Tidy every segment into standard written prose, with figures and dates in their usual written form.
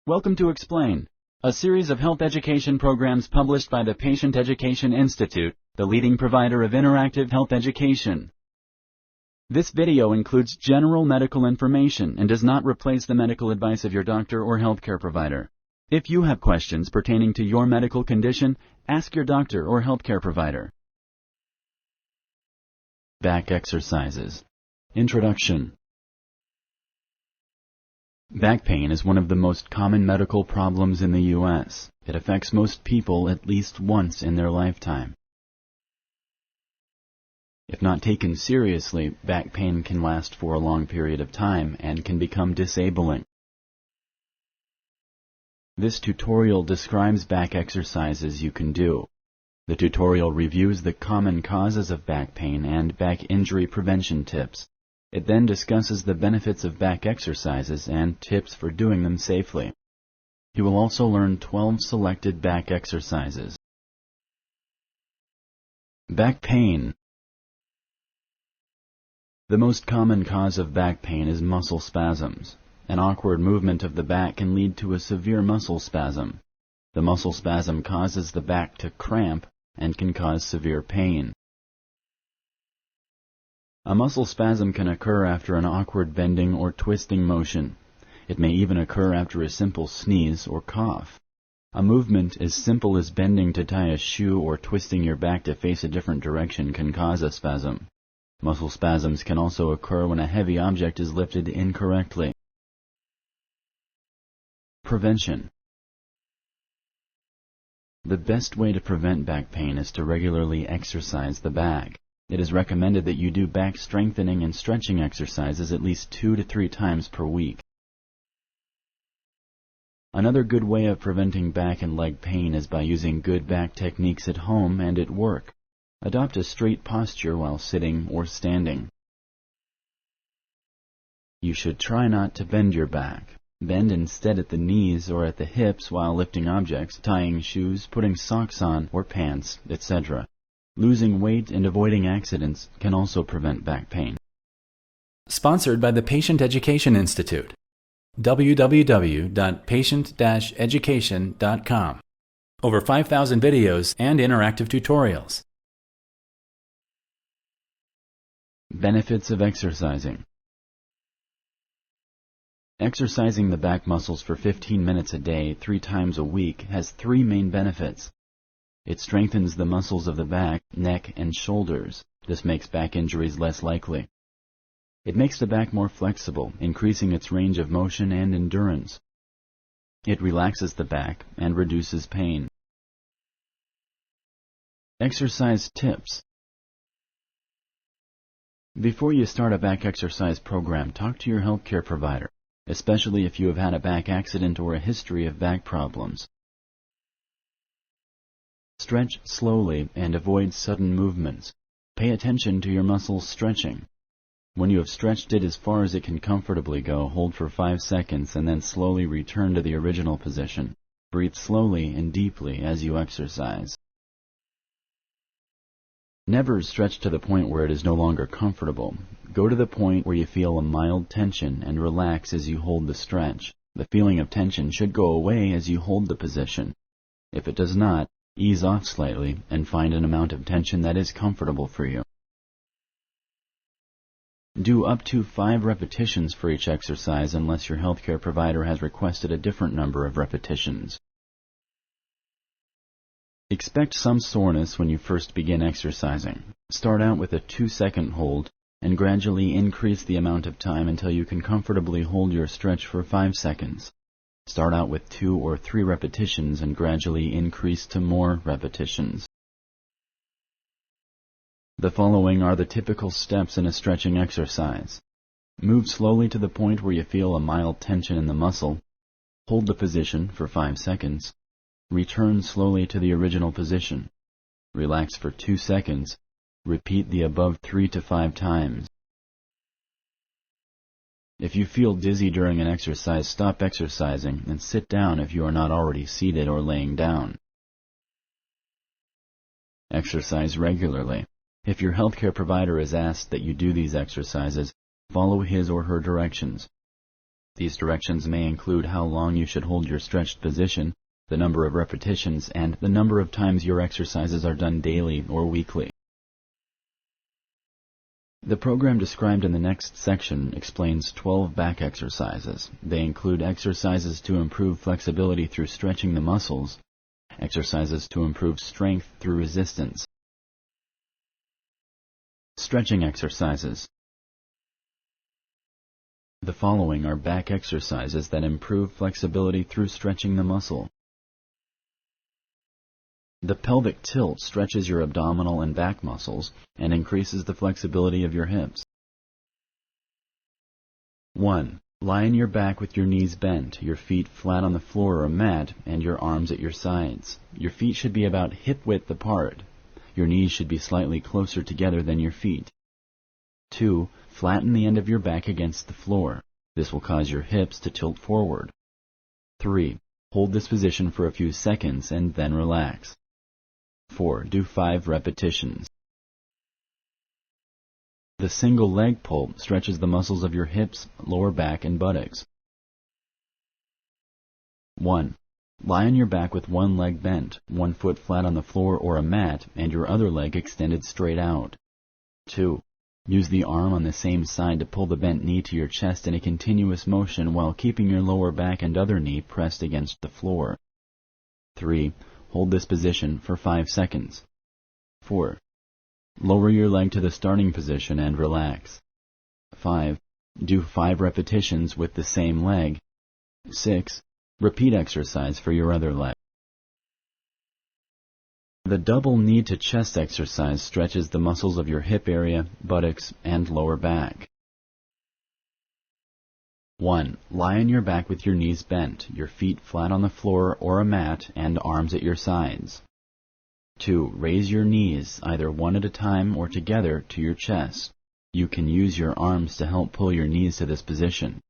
Welcome to Explain, a series of health education programs published by the Patient Education Institute, the leading provider of interactive health education. This video includes general medical information and does not replace the medical advice of your doctor or healthcare provider. If you have questions pertaining to your medical condition, ask your doctor or healthcare provider. Back exercises. Introduction. Back pain is one of the most common medical problems in the U.S. It affects most people at least once in their lifetime. If not taken seriously, back pain can last for a long period of time and can become disabling. This tutorial describes back exercises you can do. The tutorial reviews the common causes of back pain and back injury prevention tips. It then discusses the benefits of back exercises and tips for doing them safely. You will also learn 12 selected back exercises. Back pain. The most common cause of back pain is muscle spasms. An awkward movement of the back can lead to a severe muscle spasm. The muscle spasm causes the back to cramp and can cause severe pain. A muscle spasm can occur after an awkward bending or twisting motion. It may even occur after a simple sneeze or cough. A movement as simple as bending to tie a shoe or twisting your back to face a different direction can cause a spasm. Muscle spasms can also occur when a heavy object is lifted incorrectly. Prevention. The best way to prevent back pain is to regularly exercise the back. It is recommended that you do back strengthening and stretching exercises at least 2 to 3 times per week. Another good way of preventing back and leg pain is by using good back techniques at home and at work. Adopt a straight posture while sitting or standing. You should try not to bend your back. Bend instead at the knees or at the hips while lifting objects, tying shoes, putting socks on or pants, etc. Losing weight and avoiding accidents can also prevent back pain. Sponsored by the Patient Education Institute. www.patient-education.com. Over 5,000 videos and interactive tutorials. Benefits of exercising. Exercising the back muscles for 15 minutes a day, 3 times a week, has 3 main benefits. It strengthens the muscles of the back, neck, and shoulders. This makes back injuries less likely. It makes the back more flexible, increasing its range of motion and endurance. It relaxes the back and reduces pain. Exercise tips. Before you start a back exercise program, talk to your healthcare provider, especially if you have had a back accident or a history of back problems. Stretch slowly and avoid sudden movements. Pay attention to your muscles stretching. When you have stretched it as far as it can comfortably go, hold for 5 seconds and then slowly return to the original position. Breathe slowly and deeply as you exercise. Never stretch to the point where it is no longer comfortable. Go to the point where you feel a mild tension and relax as you hold the stretch. The feeling of tension should go away as you hold the position. If it does not, ease off slightly and find an amount of tension that is comfortable for you. Do up to 5 repetitions for each exercise unless your healthcare provider has requested a different number of repetitions. Expect some soreness when you first begin exercising. Start out with a 2-second hold and gradually increase the amount of time until you can comfortably hold your stretch for 5 seconds. Start out with 2 or 3 repetitions and gradually increase to more repetitions. The following are the typical steps in a stretching exercise. Move slowly to the point where you feel a mild tension in the muscle. Hold the position for 5 seconds. Return slowly to the original position. Relax for 2 seconds. Repeat the above 3 to 5 times. If you feel dizzy during an exercise, stop exercising and sit down if you are not already seated or laying down. Exercise regularly. If your healthcare provider is asked that you do these exercises, follow his or her directions. These directions may include how long you should hold your stretched position, the number of repetitions, and the number of times your exercises are done daily or weekly. The program described in the next section explains 12 back exercises. They include exercises to improve flexibility through stretching the muscles, exercises to improve strength through resistance, stretching exercises. The following are back exercises that improve flexibility through stretching the muscle. The pelvic tilt stretches your abdominal and back muscles and increases the flexibility of your hips. 1. Lie on your back with your knees bent, your feet flat on the floor or mat, and your arms at your sides. Your feet should be about hip-width apart. Your knees should be slightly closer together than your feet. 2. Flatten the end of your back against the floor. This will cause your hips to tilt forward. 3. Hold this position for a few seconds and then relax. 4. Do 5 repetitions. The single leg pull stretches the muscles of your hips, lower back, and buttocks. 1. Lie on your back with one leg bent, one foot flat on the floor or a mat, and your other leg extended straight out. 2. Use the arm on the same side to pull the bent knee to your chest in a continuous motion while keeping your lower back and other knee pressed against the floor. 3. Hold this position for 5 seconds. 4. Lower your leg to the starting position and relax. 5. Do 5 repetitions with the same leg. 6. Repeat exercise for your other leg. The double knee to chest exercise stretches the muscles of your hip area, buttocks, and lower back. 1. Lie on your back with your knees bent, your feet flat on the floor or a mat, and arms at your sides. 2. Raise your knees, either one at a time or together, to your chest. You can use your arms to help pull your knees to this position.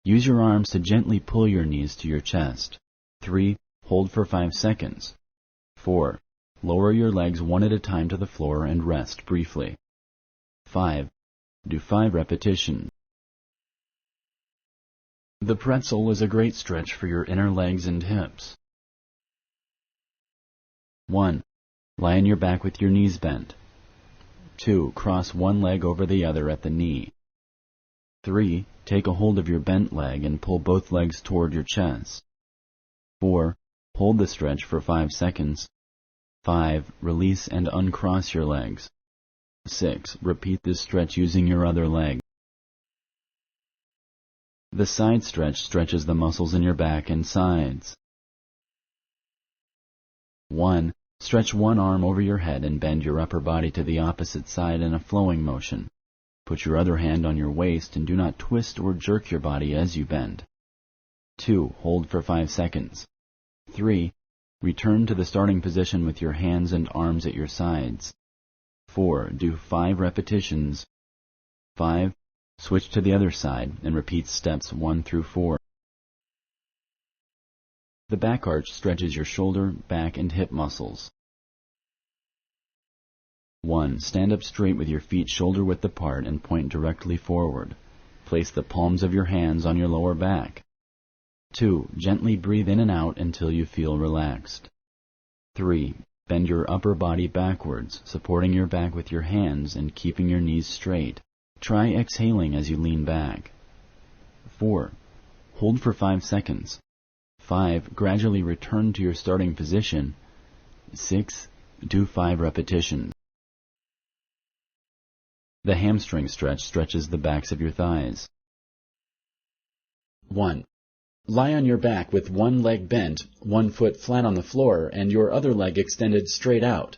Use your arms to gently pull your knees to your chest. 3. Hold for 5 seconds. 4. Lower your legs one at a time to the floor and rest briefly. 5. Do 5 repetitions. The pretzel is a great stretch for your inner legs and hips. 1. Lie on your back with your knees bent. 2. Cross one leg over the other at the knee. 3. Take a hold of your bent leg and pull both legs toward your chest. 4. Hold the stretch for 5 seconds. 5. Release and uncross your legs. 6. Repeat this stretch using your other leg. The side stretch stretches the muscles in your back and sides. 1. Stretch one arm over your head and bend your upper body to the opposite side in a flowing motion. Put your other hand on your waist and do not twist or jerk your body as you bend. 2. Hold for 5 seconds. 3. Return to the starting position with your hands and arms at your sides. 4. Do 5 repetitions. 5. Switch to the other side and repeat steps 1 through 4. The back arch stretches your shoulder, back, and hip muscles. 1. Stand up straight with your feet shoulder-width apart and point directly forward. Place the palms of your hands on your lower back. 2. Gently breathe in and out until you feel relaxed. 3. Bend your upper body backwards, supporting your back with your hands and keeping your knees straight. Try exhaling as you lean back. 4. Hold for 5 seconds. 5. Gradually return to your starting position. 6. Do 5 repetitions. The hamstring stretch stretches the backs of your thighs. 1. Lie on your back with one leg bent, one foot flat on the floor, and your other leg extended straight out.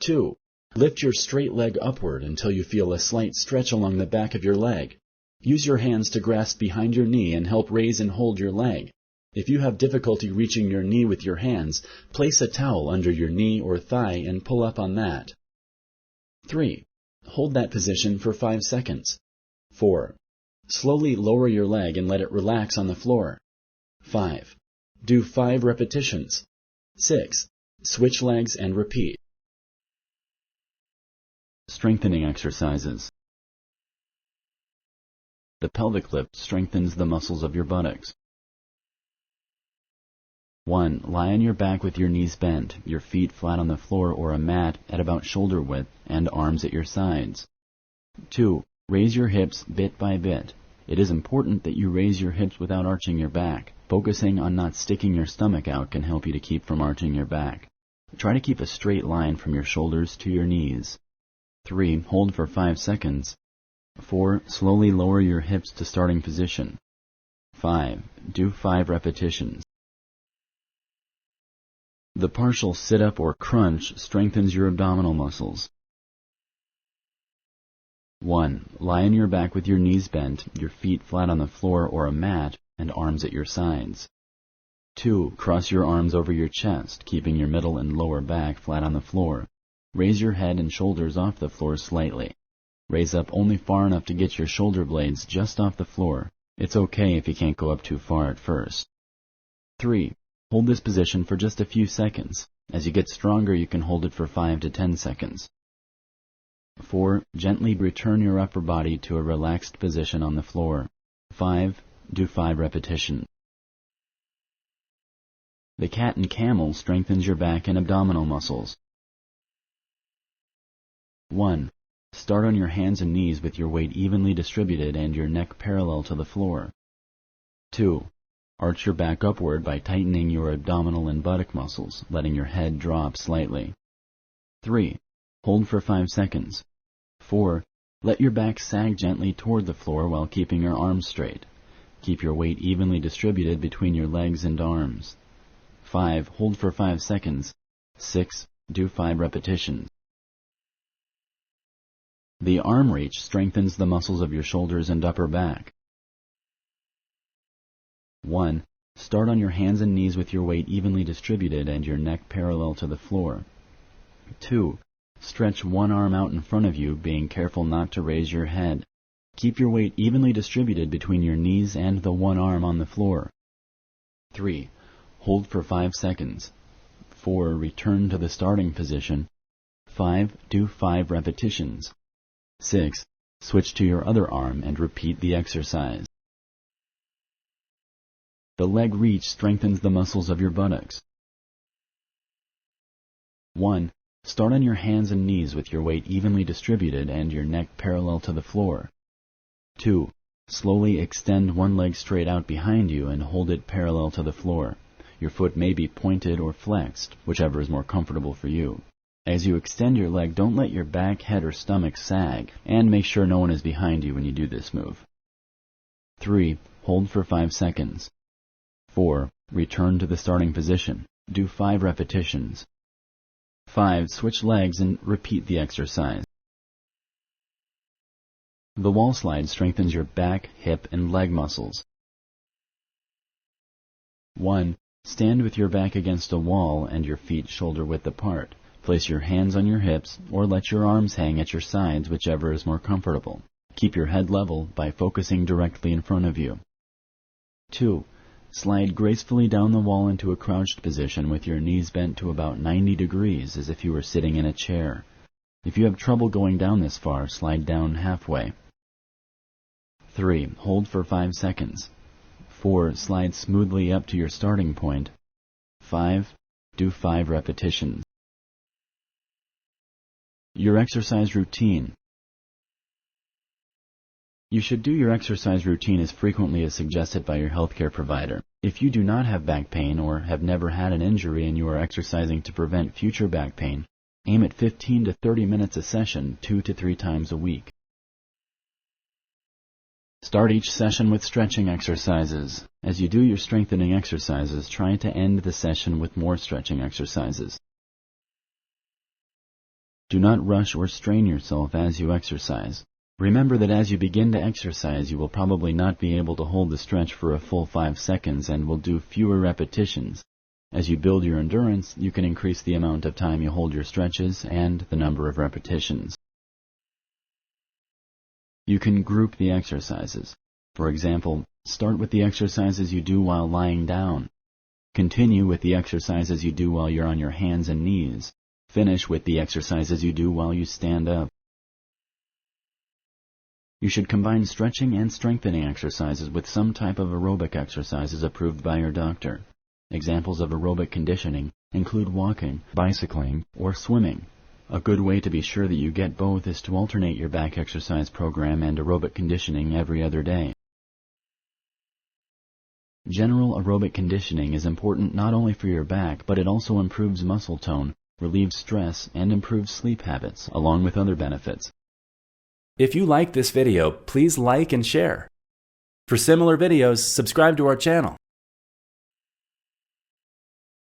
2. Lift your straight leg upward until you feel a slight stretch along the back of your leg. Use your hands to grasp behind your knee and help raise and hold your leg. If you have difficulty reaching your knee with your hands, place a towel under your knee or thigh and pull up on that. 3. Hold that position for 5 seconds. 4. Slowly lower your leg and let it relax on the floor. 5. Do 5 repetitions. 6. Switch legs and repeat. Strengthening exercises. The pelvic lift strengthens the muscles of your buttocks. 1. Lie on your back with your knees bent, your feet flat on the floor or a mat at about shoulder width, and arms at your sides. 2. Raise your hips bit by bit. It is important that you raise your hips without arching your back. Focusing on not sticking your stomach out can help you to keep from arching your back. Try to keep a straight line from your shoulders to your knees. 3. Hold for 5 seconds. 4. Slowly lower your hips to starting position. 5. Do 5 repetitions. The partial sit-up or crunch strengthens your abdominal muscles. 1. Lie on your back with your knees bent, your feet flat on the floor or a mat, and arms at your sides. 2. Cross your arms over your chest, keeping your middle and lower back flat on the floor. Raise your head and shoulders off the floor slightly. Raise up only far enough to get your shoulder blades just off the floor. It's okay if you can't go up too far at first. 3. Hold this position for just a few seconds. As you get stronger, you can hold it for 5 to 10 seconds. 4. Gently return your upper body to a relaxed position on the floor. 5. Do 5 repetitions. The cat and camel strengthens your back and abdominal muscles. 1. Start on your hands and knees with your weight evenly distributed and your neck parallel to the floor. 2. Arch your back upward by tightening your abdominal and buttock muscles, letting your head drop slightly. 3. Hold for 5 seconds. 4. Let your back sag gently toward the floor while keeping your arms straight. Keep your weight evenly distributed between your legs and arms. 5. Hold for 5 seconds. 6. Do 5 repetitions. The arm reach strengthens the muscles of your shoulders and upper back. 1. Start on your hands and knees with your weight evenly distributed and your neck parallel to the floor. 2. Stretch one arm out in front of you, being careful not to raise your head. Keep your weight evenly distributed between your knees and the one arm on the floor. 3. Hold for 5 seconds. 4. Return to the starting position. 5. Do 5 repetitions. 6. Switch to your other arm and repeat the exercise. The leg reach strengthens the muscles of your buttocks. 1. Start on your hands and knees with your weight evenly distributed and your neck parallel to the floor. 2. Slowly extend one leg straight out behind you and hold it parallel to the floor. Your foot may be pointed or flexed, whichever is more comfortable for you. As you extend your leg, don't let your back, head, or stomach sag, and make sure no one is behind you when you do this move. 3. Hold for 5 seconds. 4. Return to the starting position. Do 5 repetitions. 5. Switch legs and repeat the exercise. The wall slide strengthens your back, hip, and leg muscles. 1. Stand with your back against a wall and your feet shoulder width apart. Place your hands on your hips or let your arms hang at your sides, whichever is more comfortable. Keep your head level by focusing directly in front of you. 2. Slide gracefully down the wall into a crouched position with your knees bent to about 90 degrees as if you were sitting in a chair. If you have trouble going down this far, slide down halfway. 3. Hold for 5 seconds. 4. Slide smoothly up to your starting point. 5. Do 5 repetitions. Your exercise routine. You should do your exercise routine as frequently as suggested by your healthcare provider. If you do not have back pain or have never had an injury and you are exercising to prevent future back pain, aim at 15 to 30 minutes a session 2 to 3 times a week. Start each session with stretching exercises. As you do your strengthening exercises, try to end the session with more stretching exercises. Do not rush or strain yourself as you exercise. Remember that as you begin to exercise, you will probably not be able to hold the stretch for a full 5 seconds and will do fewer repetitions. As you build your endurance, you can increase the amount of time you hold your stretches and the number of repetitions. You can group the exercises. For example, start with the exercises you do while lying down. Continue with the exercises you do while you're on your hands and knees. Finish with the exercises you do while you stand up. You should combine stretching and strengthening exercises with some type of aerobic exercises approved by your doctor. Examples of aerobic conditioning include walking, bicycling, or swimming. A good way to be sure that you get both is to alternate your back exercise program and aerobic conditioning every other day. General aerobic conditioning is important not only for your back, but it also improves muscle tone, relieves stress, and improves sleep habits, along with other benefits. If you like this video, please like and share. For similar videos, subscribe to our channel.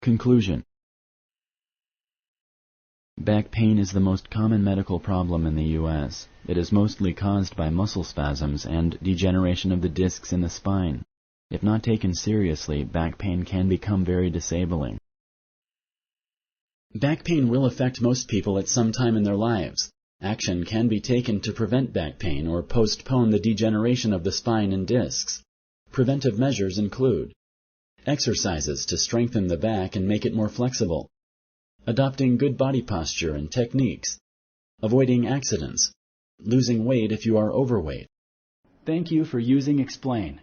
Conclusion. Back pain is the most common medical problem in the U.S. It is mostly caused by muscle spasms and degeneration of the discs in the spine. If not taken seriously, back pain can become very disabling. Back pain will affect most people at some time in their lives. Action can be taken to prevent back pain or postpone the degeneration of the spine and discs. Preventive measures include exercises to strengthen the back and make it more flexible, adopting good body posture and techniques, avoiding accidents, losing weight if you are overweight. Thank you for using Explain.